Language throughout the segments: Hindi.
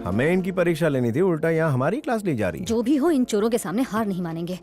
हमें इनकी परीक्षा लेनी थी, उल्टा यहाँ हमारी क्लास ली जा रही है। जो भी हो, इन चोरों के सामने हार नहीं मानेंगे।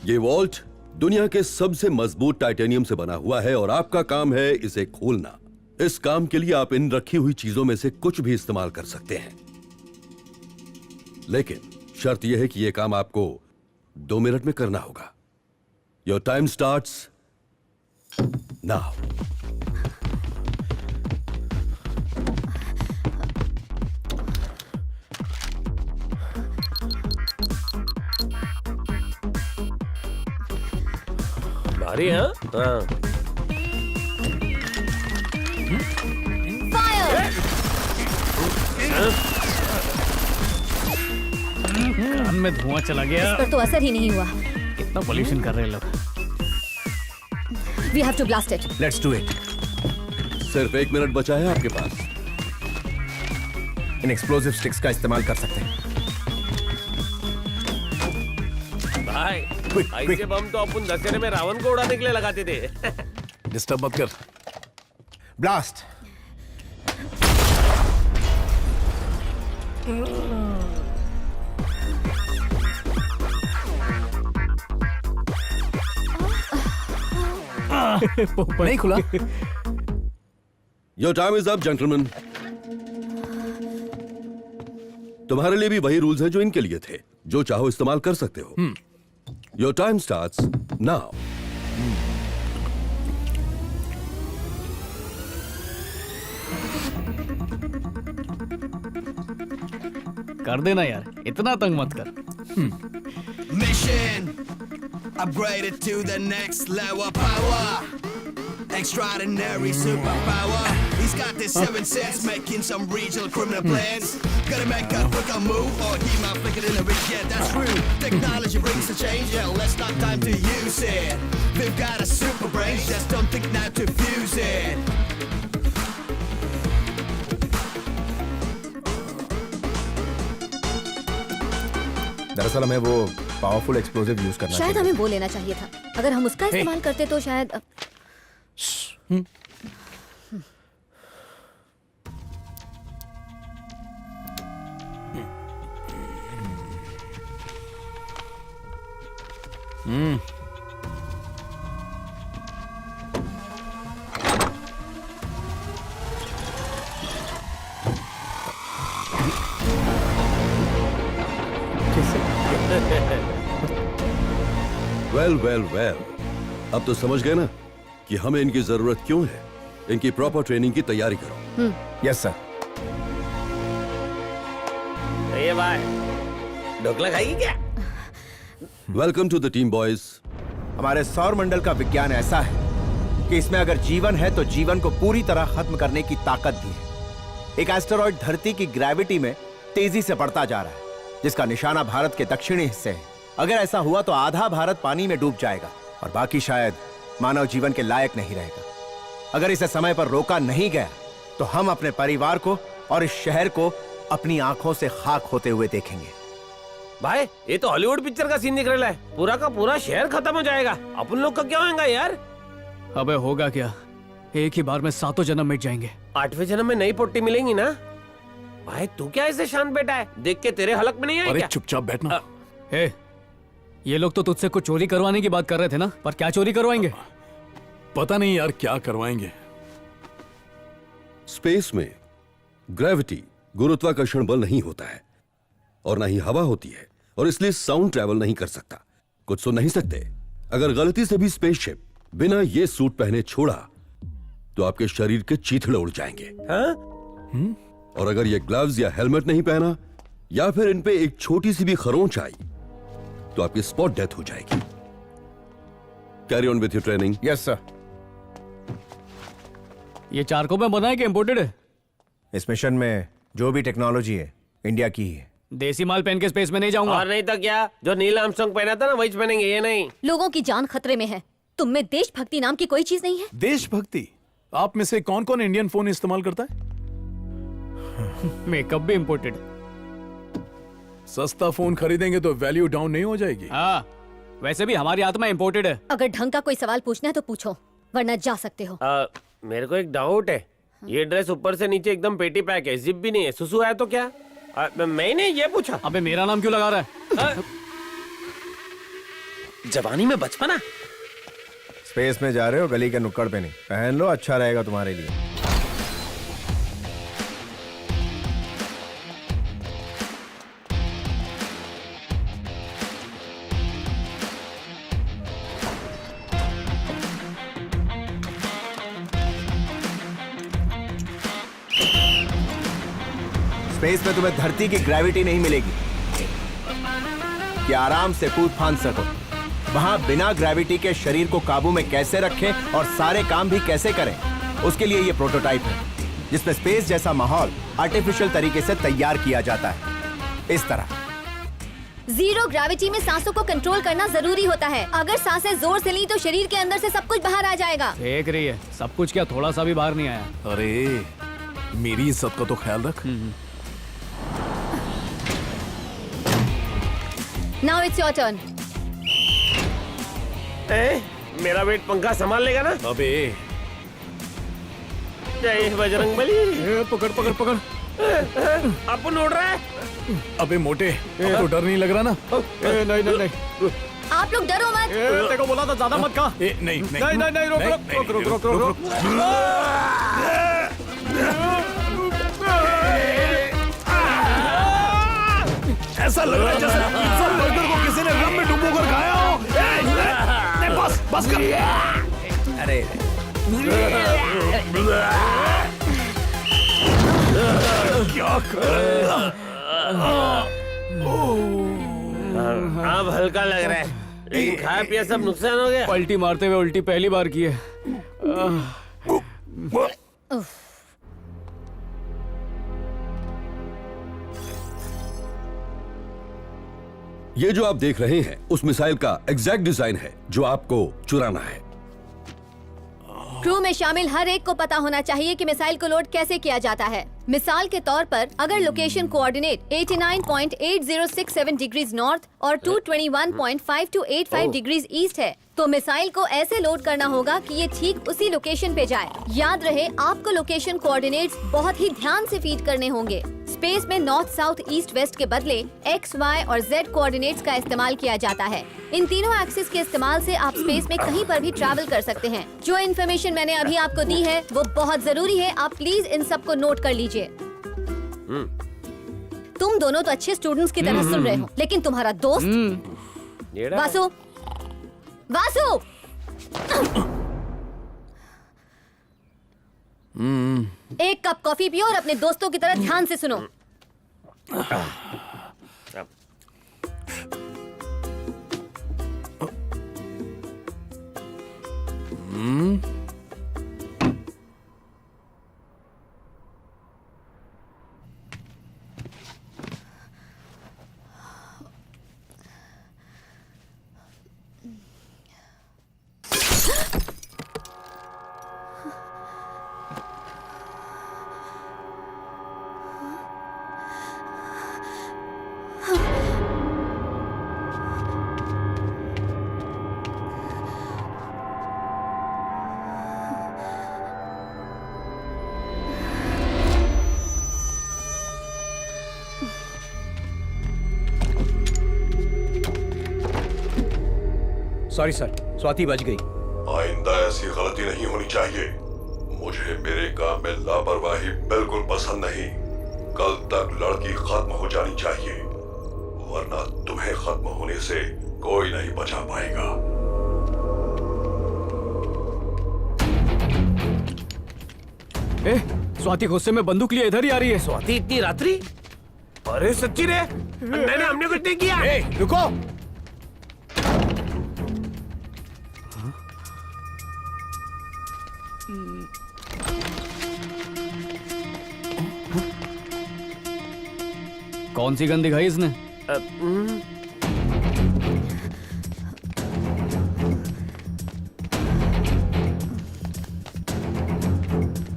ये वॉल्ट दुनिया के सबसे मजबूत टाइटेनियम से बना हुआ है और आपका काम है इसे खोलना। इस काम के लिए आप इन रखी हुई चीजों में से कुछ भी इस्तेमाल कर सकते हैं, लेकिन शर्त यह है कि यह काम आपको 2 मिनट में करना होगा। Your time starts now. भारी है हाँ। कान में धुआं चला गया। इस पर तो असर ही नहीं हुआ। कितना पॉल्यूशन कर रहे हैं लोग। We have to blast it. Let's do it. सिर्फ 1 मिनट बचा है आपके पास। इन एक्सप्लोसिव स्टिक्स का इस्तेमाल कर सकते हैं। भाई Quick, ऐसे quick. बम तो अपन दशहरे में रावण को उड़ाने के लिए लगाते थे। डिस्टर्ब मत कर। ब्लास्ट। नहीं खुला। Your time is up gentleman. तुम्हारे लिए भी वही रूल्स हैं जो इनके लिए थे। जो चाहो इस्तेमाल कर सकते हो। Your time starts now. कर देना यार, इतना तंग मत कर। Mission upgraded to the next level power. Extraordinary superpower. He's got this 7 sense, making some regional criminal plans. Gotta make a quicker move, or he might flick it in the wrist. Yeah, that's true. Technology brings the change. Yeah, let's not time to use it. We've got a super brain, just don't think now to fuse it. दरअसल हमें वो पावरफुल एक्सप्लोसिव यूज करना शायद चाहिए। हमें वो लेना चाहिए था। अगर हम उसका इस्तेमाल करते तो शायद वेल अब तो समझ गए ना कि हमें इनकी जरूरत क्यों है। इनकी प्रॉपर ट्रेनिंग की तैयारी करो। Yes sir. ये भाई ढोकला खाएगी क्या? Welcome to the team boys. हमारे सौर मंडल का विज्ञान ऐसा है कि इसमें अगर जीवन है तो जीवन को पूरी तरह खत्म करने की ताकत भी है। एक एस्टेरॉइड धरती की ग्रेविटी में तेजी से बढ़ता जा रहा है, जिसका निशाना भारत के दक्षिणी हिस्से है। अगर ऐसा हुआ तो आधा भारत पानी में डूब जाएगा और बाकी शायद मानव जीवन के लायक नहीं रहेगा। अगर इसे समय पर रोका नहीं गया तो हम अपने परिवार को और इस शहर को अपनी आंखों से खाक होते हुए देखेंगे। भाई ये तो हॉलीवुड पिक्चर का सीन दिख रहा है। पूरा का पूरा शहर खत्म हो जाएगा। अपन लोग का क्या होगा यार? अबे होगा क्या, एक ही बार में 7 जन्म मिट जाएंगे। 8वें जन्म में नई पोटी मिलेंगी ना। भाई तू क्या ऐसे शांत बैठा है? देख के तेरे हलक में नहीं आया अरे क्या? चुपचाप बैठना। हे, ये लोग तो तुझसे कुछ चोरी करवाने की बात कर रहे थे ना, पर क्या चोरी करवाएंगे? पता नहीं यार क्या करवाएंगे। स्पेस में ग्रेविटी गुरुत्वाकर्षण बल नहीं होता है और ना ही हवा होती है, और इसलिए साउंड ट्रैवल नहीं कर सकता, कुछ सुन नहीं सकते। अगर गलती से भी स्पेसशिप बिना ये सूट पहने छोड़ा तो आपके शरीर के चीथड़े उड़ जाएंगे। हाँ? और अगर ये ग्लव्स या हेलमेट नहीं पहना या फिर इन पे एक छोटी सी भी खरोंच आई तो आपकी स्पॉट डेथ हो जाएगी। Carry on with your training. Yes sir. ये चारकों में बना है कि इम्पोर्टेड है? इस मिशन में जो भी टेक्नोलॉजी है इंडिया की ही है। देसी माल पहन के स्पेस में नहीं जाऊंगा। और नहीं तो क्या, जो नील आर्मस्ट्रांग पहना था ना वही पहनेंगे। ये नहीं। लोगों की जान खतरे में है। तुम में देशभक्ति नाम की कोई चीज नहीं है। देशभक्ति? आप में से कौन कौन इंडियन फोन इस्तेमाल करता है? मेकअप भी इम्पोर्टेड। सस्ता फोन खरीदेंगे तो वैल्यू डाउन नहीं हो जाएगी? हाँ, वैसे भी हमारी आत्मा इम्पोर्टेड है। अगर ढंग का कोई सवाल पूछना है तो पूछो, वरना जा सकते हो। मेरे को एक डाउट है। ये ड्रेस ऊपर से नीचे एकदम पेटी पैक है, जिप भी नहीं है। सुसु है तो क्या? मैंने ये पूछा। अबे मेरा नाम क्यों लगा रहा है? जवानी में बचपना। स्पेस में जा रहे हो, गली के नुक्कड़ पे नहीं। पहन लो, अच्छा रहेगा तुम्हारे लिए। स्पेस में तुम्हें धरती की ग्रेविटी नहीं मिलेगी कि आराम से कूद फांद सको। वहां बिना ग्रेविटी के शरीर को काबू में कैसे रखें और सारे काम भी कैसे करें, उसके लिए ये प्रोटोटाइप है, जिसमें स्पेस जैसा माहौल आर्टिफिशियल तरीके से तैयार किया जाता है। इस तरह जीरो ग्रेविटी में सांसों को कंट्रोल करना जरूरी होता है। अगर सांसें जोर से ली तो शरीर के अंदर से सब कुछ बाहर आ जाएगा। देख रही है, सब कुछ क्या थोड़ा सा भी बाहर नहीं आया। अरे मेरी इज्जत का तो ख्याल रख। Now it's your turn. मेरा वेट पंखा संभाल लेगा ना? अबे जय बजरंगबली। पकड़ पकड़ पकड़। अपन उड़ रहा है। अबे मोटे, आपको डर नहीं लग रहा ना? नहीं नहीं नहीं, आप लोग डरो मत। तेरे को बोला था ज्यादा मत खा। नहीं नहीं नहीं नहीं नहीं, रुक रुक रुक रुक रुक। ऐसा लग रहा है जैसे पिज्जा बर्गर को किसी ने रम में डुबो कर खाया हो। नहीं, बस बस कर। अरे क्या कर? अब हल्का लग रहा है, लेकिन खाया पिया सब नुकसान हो गया। पलटी मारते हुए उल्टी पहली बार की है। ये जो आप देख रहे हैं उस मिसाइल का एग्जैक्ट डिजाइन है जो आपको चुराना है। क्रू में शामिल हर एक को पता होना चाहिए कि मिसाइल को लोड कैसे किया जाता है। मिसाल के तौर पर अगर लोकेशन कोऑर्डिनेट 89.8067 डिग्रीज नॉर्थ और 221.5285 डिग्रीज ईस्ट है, तो मिसाइल को ऐसे लोड करना होगा कि ये ठीक उसी लोकेशन पे जाए। याद रहे, आपको लोकेशन कोऑर्डिनेट्स बहुत ही ध्यान से फीड करने होंगे। स्पेस में नॉर्थ, साउथ, ईस्ट, वेस्ट के बदले एक्स, वाई और जेड कोऑर्डिनेट्स का इस्तेमाल किया जाता है। इन तीनों एक्सिस के इस्तेमाल से आप स्पेस में कहीं पर भी ट्रैवल कर सकते हैं। जो इन्फॉर्मेशन मैंने अभी आपको दी है वो बहुत जरूरी है, आप प्लीज इन सब को नोट कर लीजिए। तुम दोनों तो अच्छे स्टूडेंट्स की तरह सुन रहे हो, लेकिन तुम्हारा दोस्त वासु, वासु, एक कप कॉफी पियो और अपने दोस्तों की तरह ध्यान से सुनो। सॉरी सर, स्वाति बच गई। आइंदा ऐसी गलती नहीं होनी चाहिए। मुझे मेरे काम में लापरवाही बिल्कुल पसंद नहीं। कल तक लड़की खत्म हो जानी चाहिए, वरना तुम्हें खत्म होने से कोई नहीं बचा पाएगा। स्वाति गुस्से में बंदूक लिए इधर ही आ रही है। स्वाति इतनी रात्रि? अरे सच्ची रे, मैंने हमने कुछ नहीं किया। रुको। कौन सी गन दिखाई इसने?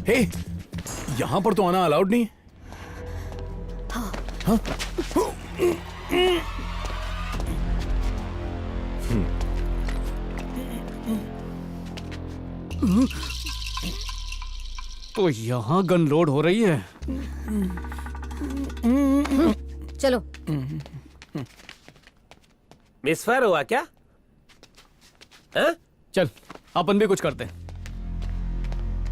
हे, यहाँ पर तो आना अलाउड नहीं है। हाँ? तो यहाँ गन लोड हो रही है। चलो। मिसफायर हुआ क्या? हाँ? चल अपन भी कुछ करते हैं।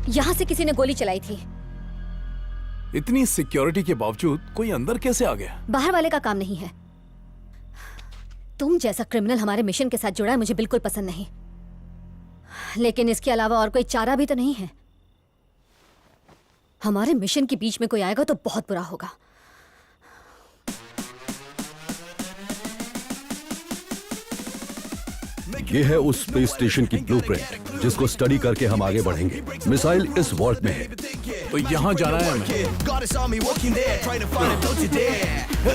यहाँ से किसी ने गोली चलाई थी। इतनी सिक्योरिटी के बावजूद कोई अंदर कैसे आ गया? बाहर वाले का काम नहीं है। तुम जैसा क्रिमिनल हमारे मिशन के साथ जुड़ा है मुझे बिल्कुल पसंद नहीं, लेकिन इसके अलावा और कोई चारा भी तो नहीं है। हमारे मिशन के बीच में कोई आएगा तो बहुत बुरा होगा। ये है उस स्पेस स्टेशन की ब्लूप्रिंट जिसको स्टडी करके हम आगे बढ़ेंगे। मिसाइल इस वॉल्ट में है। तो यहाँ जाना है हमें। God is on me walking there, trying to find it. Don't you dare,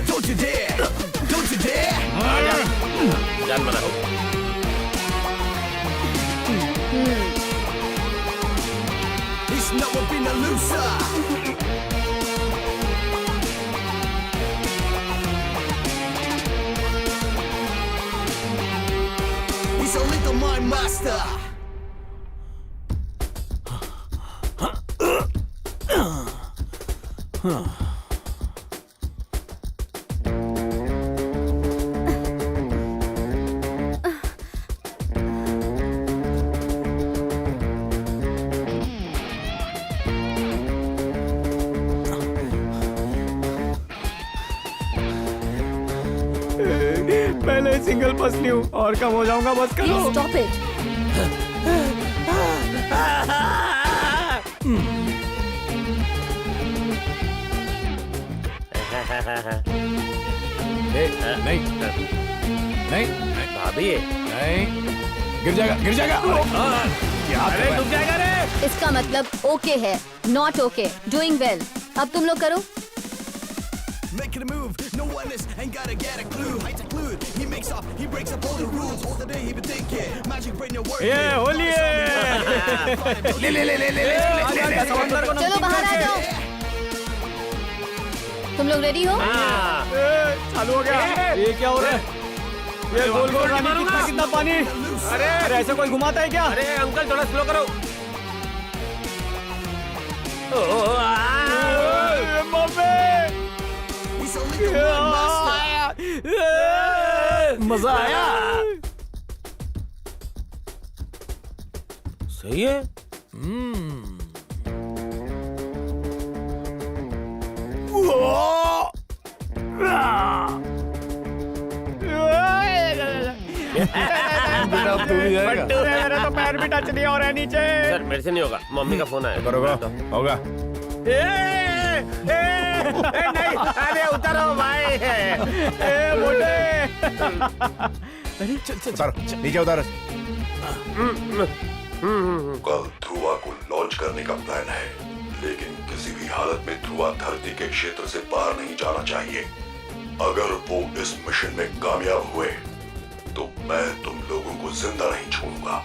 don't you dare, don't you dare. जान बनाओ। He's never been a loser. He's a little mind master. पहले सिंगल पसली हूँ और कम हो जाऊंगा, बस करो। Stop it. नहीं नहीं भाभी नहीं, गिर जाएगा गिर जाएगा। क्या अरे डूब जाएगा रे। इसका मतलब ओके है, नॉट ओके। Doing well. अब तुम लोग करो। Making a move, no one is, ain't gotta get a clue. Heights a clue, he makes up, he breaks up all the rules. All the day he been thinking, magic brain your work. ये होली है। चलो बाहर आ जाओ। तुम लोग रेडी हो? चालू हो गया। ये क्या हो रहा है? ये गोल गोल रानी कितना कितना पानी। अरे ऐसे कोई घुमाता है क्या? अरे अंकल थोड़ा स्लो करो। He's a little mind master. मजा आया। सही है। बेटा तू भी जाएगा। मेरा तो पैर भी टच नहीं हो रहा है नीचे। सर मेरे से नहीं होगा, मम्मी का फोन आया। होगा। नहीं, अरे उतरो भाई। मोटे। उतारो, नीचे उतारो। कल ध्रुवा को लॉन्च करने का प्लान है, लेकिन किसी भी हालत में ध्रुवा धरती के क्षेत्र से बाहर नहीं जाना चाहिए। अगर वो इस मिशन में कामयाब हुए तो मैं तुम लोगों को जिंदा नहीं छोड़ूंगा।